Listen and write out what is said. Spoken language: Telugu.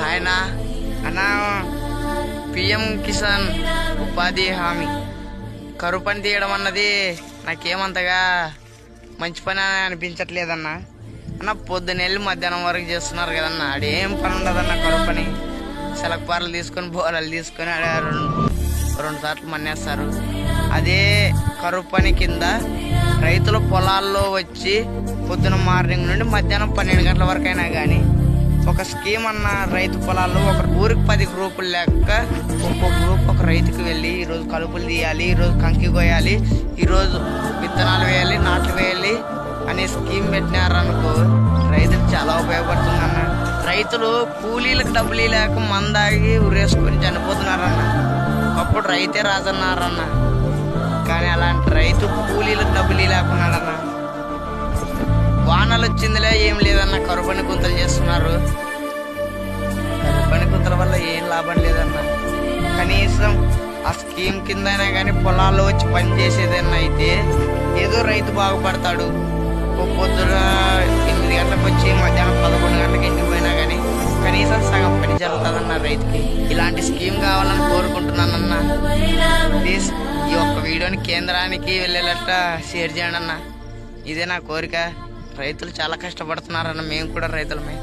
ఆయన అన్న పిఎం కిసాన్ ఉపాధి హామీ కరువు పని తీయడం అన్నది నాకేమంతగా మంచి పని అని అనిపించట్లేదన్నా. అన్న పొద్దునెళ్ళి మధ్యాహ్నం వరకు చేస్తున్నారు కదన్నా, ఆడేం పని ఉండదన్న కరువు పని. సెలక్పారలు తీసుకొని బోరాలు తీసుకొని ఆడ రెండు సార్లు మన్నేస్తారు. అదే కరువు పని కింద రైతుల పొలాల్లో వచ్చి పొద్దున మార్నింగ్ నుండి మధ్యాహ్నం 12 గంటల వరకు అయినా కానీ ఒక స్కీమ్ అన్న రైతు పొలాల్లో ఒక ఊరికి 10 గ్రూపులు లెక్క ఒక్కొక్క గ్రూప్ ఒక రైతుకి వెళ్ళి ఈరోజు కలుపులు తీయాలి, ఈరోజు కంకి కోయాలి, ఈరోజు విత్తనాలు వేయాలి, నాట్లు వేయాలి అనే స్కీమ్ పెట్టినారనుకో రైతులకు చాలా ఉపయోగపడుతుందన్న. రైతులు కూలీలకు డబ్బులు లేక మందాగి ఉరేసుకొని చనిపోతున్నారన్న. ఒకప్పుడు రైతే రాజన్నారన్న, కానీ అలాంటి రైతు కూలీలకు డబ్బులు లేకున్నాడన్న. వానలు వచ్చిందిలే ఏం లేదన్న, కరువు పని గుంతలు చేస్తున్నారు. కరువు పని గుంతల వల్ల ఏం లాభం లేదన్న. కనీసం ఆ స్కీమ్ కింద అయినా కానీ పొలాల్లో వచ్చి పని చేసేదన్నా అయితే ఏదో రైతు బాగుపడతాడు. పొద్దున 8 గంటలకు వచ్చి మధ్యాహ్నం 11 గంటలకు ఇంటికి పోయినా కానీ కనీసం సగం పని జరుగుతుందన్న రైతుకి. ఇలాంటి స్కీమ్ కావాలని కోరుకుంటున్నానన్న. ప్లీజ్ ఈ ఒక్క వీడియోని కేంద్రానికి వెళ్ళేటట్ట షేర్ చేయండి అన్న. ఇదే నా కోరిక. రైతులు చాలా కష్టపడుతున్నారన్న, మేము కూడా రైతులమే.